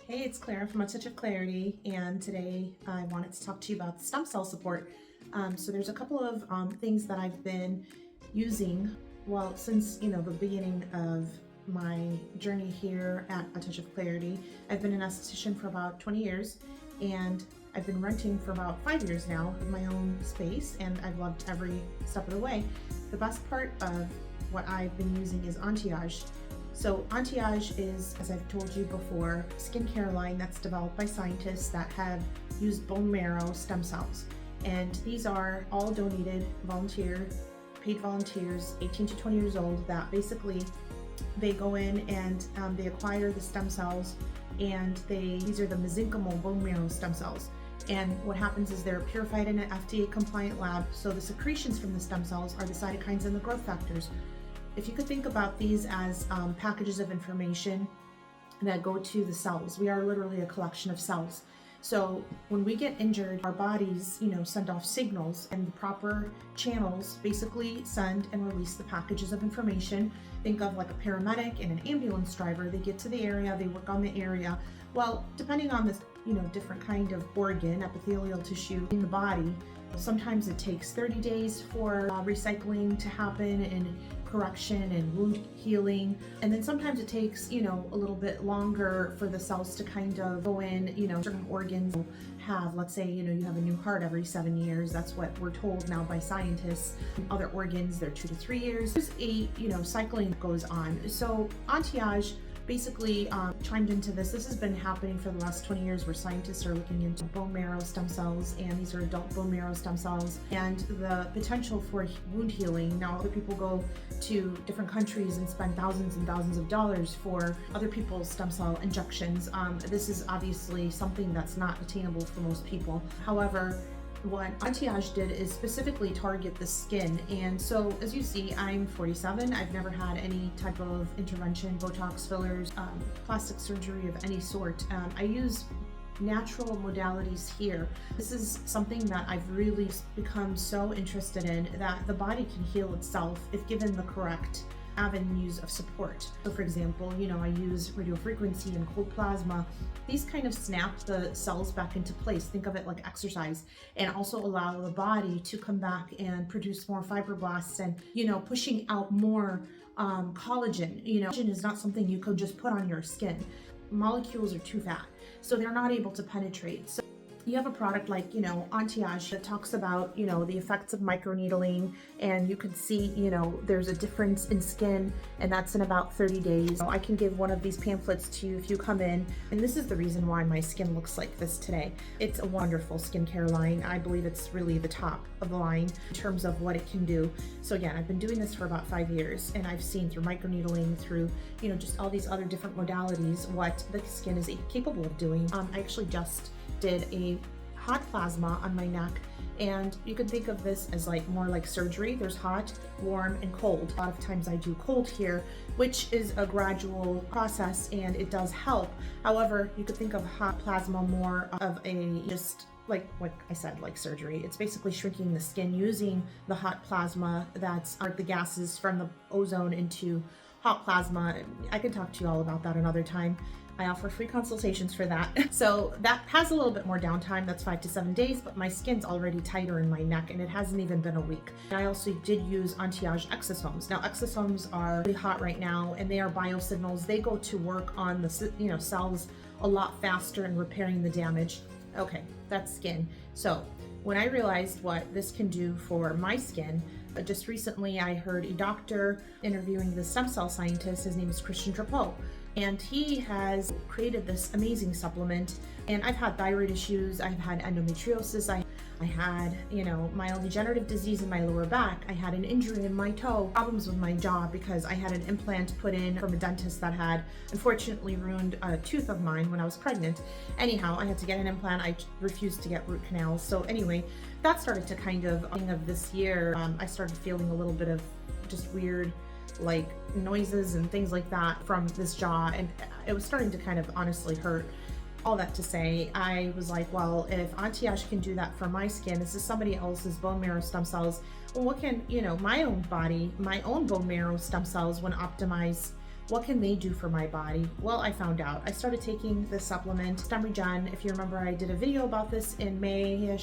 Hey, it's Clara from A Touch of Clarity, and today I wanted to talk to you about stem cell support. So there's a couple of things that I've been using, since the beginning of my journey here at A Touch of Clarity. I've been an esthetician for about 20 years, and I've been renting for about 5 years now in my own space, and I've loved every step of the way. The best part of what I've been using is AnteAGE. So AnteAGE is, as I've told you before, a skincare line that's developed by scientists that have used bone marrow stem cells. And these are all donated paid volunteers, 18 to 20 years old, that basically they go in and they acquire the stem cells, and these are the mesenchymal bone marrow stem cells. And what happens is they're purified in an FDA compliant lab, so the secretions from the stem cells are the cytokines and the growth factors. If you could think about these as packages of information that go to the cells. We are literally a collection of cells. So when we get injured, our bodies, send off signals, and the proper channels basically send and release the packages of information. Think of like a paramedic and an ambulance driver. They get to the area, they work on the area. Well, depending on this, different kind of organ, epithelial tissue in the body, sometimes it takes 30 days for recycling to happen and correction and wound healing. And then sometimes it takes, a little bit longer for the cells to kind of go in. Certain organs have, let's say, you have a new heart every 7 years. That's what we're told now by scientists. Other organs, they're 2 to 3 years. There's a, cycling that goes on. So AnteAGE basically chimed into this. This has been happening for the last 20 years, where scientists are looking into bone marrow stem cells, and these are adult bone marrow stem cells, and the potential for wound healing. Now, other people go to different countries and spend thousands and thousands of dollars for other people's stem cell injections. This is obviously something that's not attainable for most people. However, what AnteAGE did is specifically target the skin. And so, as you see, I'm 47. I've never had any type of intervention, Botox, fillers, plastic surgery of any sort. I use natural modalities here. This is something that I've really become so interested in, that the body can heal itself if given the correct avenues of support. So for example, I use radiofrequency and cold plasma. These kind of snap the cells back into place. Think of it like exercise, and also allow the body to come back and produce more fibroblasts and, pushing out more collagen. Collagen is not something you could just put on your skin. Molecules are too fat, so they're not able to penetrate. So you have a product like, AnteAGE that talks about, the effects of microneedling, and you can see, there's a difference in skin, and that's in about 30 days. I can give one of these pamphlets to you if you come in, and this is the reason why my skin looks like this today. It's a wonderful skincare line. I believe it's really the top of the line in terms of what it can do. So again, I've been doing this for about 5 years, and I've seen through microneedling, through, just all these other different modalities, what the skin is capable of doing. I actually just did a hot plasma on my neck, and you can think of this as more like surgery. There's hot, warm, and cold. A lot of times I do cold here, which is a gradual process, and it does help. However, you could think of hot plasma more of a just like I said, like surgery. It's basically shrinking the skin using the hot plasma that's the gases from the ozone into hot plasma. I could talk to you all about that another time. I offer free consultations for that. So that has a little bit more downtime. That's 5 to 7 days, but my skin's already tighter in my neck, and it hasn't even been a week. And I also did use AnteAGE exosomes. Now, exosomes are really hot right now, and they are biosignals. They go to work on the cells a lot faster and repairing the damage. Okay, that's skin. So when I realized what this can do for my skin, just recently I heard a doctor interviewing the stem cell scientist. His name is Christian Drapeau, and he has created this amazing supplement. And I've had thyroid issues, I've had endometriosis, I had, myelodegenerative disease in my lower back. I had an injury in my toe, problems with my jaw because I had an implant put in from a dentist that had unfortunately ruined a tooth of mine when I was pregnant. Anyhow, I had to get an implant. I refused to get root canals. So anyway, that started to kind of this year, I started feeling a little bit of just weird noises and things like that from this jaw, and it was starting to kind of honestly hurt. All that to say, I was like, well, if AnteAGE can do that for my skin, this is somebody else's bone marrow stem cells. Well, what can, my own body, my own bone marrow stem cells, when optimized what can they do for my body? Well, I found out. I started taking the supplement, Stemregen. If you remember, I did a video about this in May,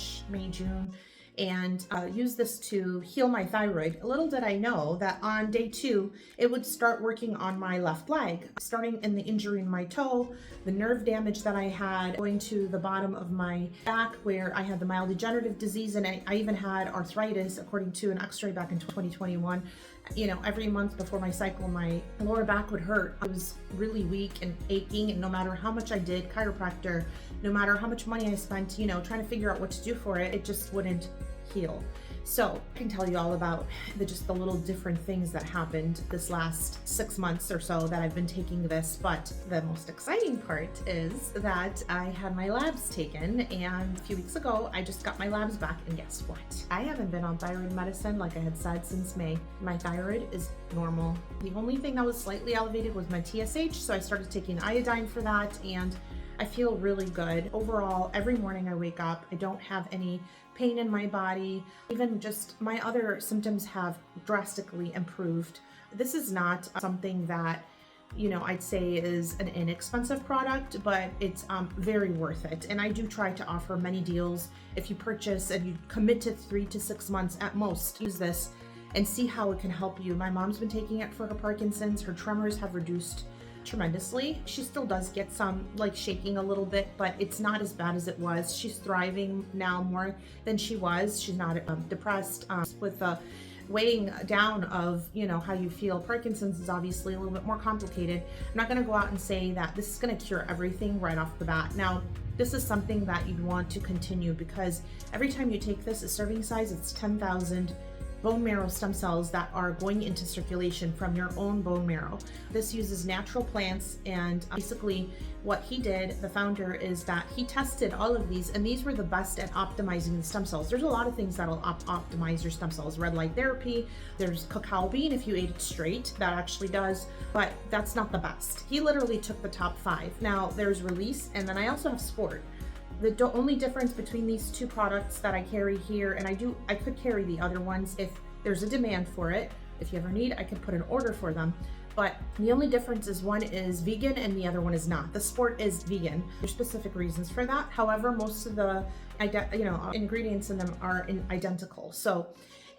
June, and used this to heal my thyroid. Little did I know that on day 2, it would start working on my left leg, starting in the injury in my toe, the nerve damage that I had, going to the bottom of my back where I had the mild degenerative disease, and I even had arthritis, according to an x-ray back in 2021. You know, every month before my cycle, my lower back would hurt. I was really weak and aching, and no matter how much I did chiropractor, no matter how much money I spent, you know, trying to figure out what to do for it, it just wouldn't heal. So I can tell you all about just the little different things that happened this last 6 months or so that I've been taking this, but the most exciting part is that I had my labs taken, and a few weeks ago I just got my labs back, and guess what? I haven't been on thyroid medicine like I had said since May. My thyroid is normal. The only thing that was slightly elevated was my TSH, so I started taking iodine for that, and I feel really good. Overall, every morning I wake up, I don't have any pain in my body. Even just my other symptoms have drastically improved. This is not something that, you know, I'd say is an inexpensive product, but it's very worth it. And I do try to offer many deals. If you purchase and you commit to 3 to 6 months at most, use this and see how it can help you. My mom's been taking it for her Parkinson's. Her tremors have reduced tremendously. She still does get some like shaking a little bit, but it's not as bad as it was. She's thriving now more than she was. She's not depressed. With the weighing down of, you know, how you feel, Parkinson's is obviously a little bit more complicated. I'm not going to go out and say that this is going to cure everything right off the bat. Now, this is something that you'd want to continue, because every time you take this, a serving size, it's 10,000 bone marrow stem cells that are going into circulation from your own bone marrow. This uses natural plants, and basically what he did, the founder, is that he tested all of these, and these were the best at optimizing the stem cells. There's a lot of things that'll optimize your stem cells. Red light therapy, there's cacao bean if you ate it straight, that actually does, but that's not the best. He literally took the top 5. Now there's Release, and then I also have Sport. The only difference between these two products that I carry here, and I could carry the other ones if there's a demand for it. If you ever need, I can put an order for them. But the only difference is one is vegan and the other one is not. The Sport is vegan. There's specific reasons for that. However, most of the ingredients in them are identical. So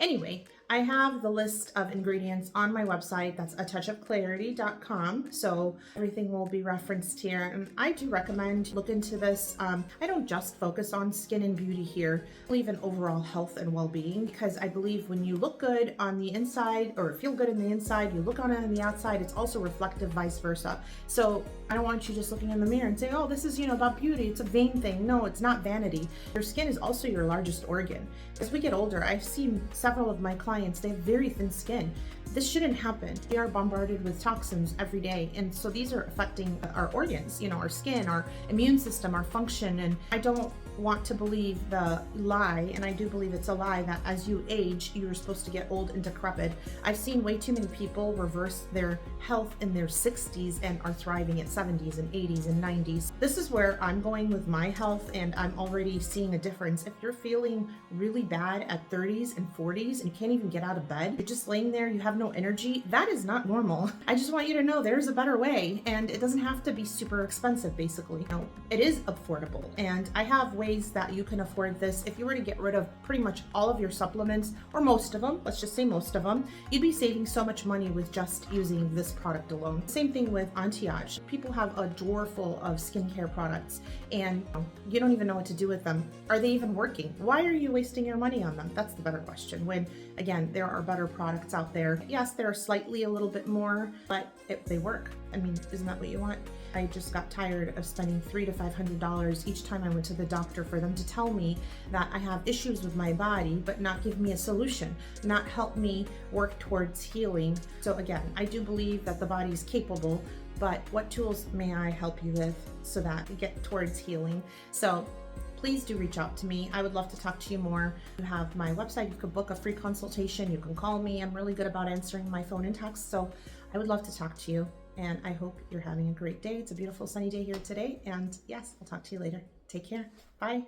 anyway, I have the list of ingredients on my website. That's AnteAGE.com. So everything will be referenced here. And I do recommend look into this. I don't just focus on skin and beauty here. I believe in overall health and well-being, because I believe when you look good on the inside or feel good in the inside, you look on it on the outside, it's also reflective, vice versa. So I don't want you just looking in the mirror and saying, oh, this is, you know, about beauty. It's a vain thing. No, it's not vanity. Your skin is also your largest organ. As we get older, I've seen several of my clients, they have very thin skin. This shouldn't happen. We are bombarded with toxins every day, and so these are affecting our organs, you know, our skin, our immune system, our function. And I don't want to believe the lie, and I do believe it's a lie, that as you age, you're supposed to get old and decrepit. I've seen way too many people reverse their health in their 60s and are thriving at 70s and 80s and 90s. This is where I'm going with my health, and I'm already seeing a difference. If you're feeling really bad at 30s and 40s and you can't even get out of bed, you're just laying there, you have no energy, that is not normal. I just want you to know there's a better way, and it doesn't have to be super expensive. Basically, you know, it is affordable, and I have ways that you can afford this. If you were to get rid of pretty much all of your supplements, or most of them, let's just say most of them, you'd be saving so much money with just using this product alone. Same thing with AnteAGE. People have a drawer full of skincare products, and you don't even know what to do with them. Are they even working? Why are you wasting your money on them? That's the better question. When, again, there are better products out there. Yes, they're slightly a little bit more, but they work. I mean, isn't that what you want? I just got tired of spending $300 to $500 each time I went to the doctor for them to tell me that I have issues with my body, but not give me a solution, not help me work towards healing. So again, I do believe that the body is capable, but what tools may I help you with so that we get towards healing? So please do reach out to me. I would love to talk to you more. You have my website. You could book a free consultation. You can call me. I'm really good about answering my phone and text, so I would love to talk to you. And I hope you're having a great day. It's a beautiful sunny day here today. And yes, I'll talk to you later. Take care. Bye.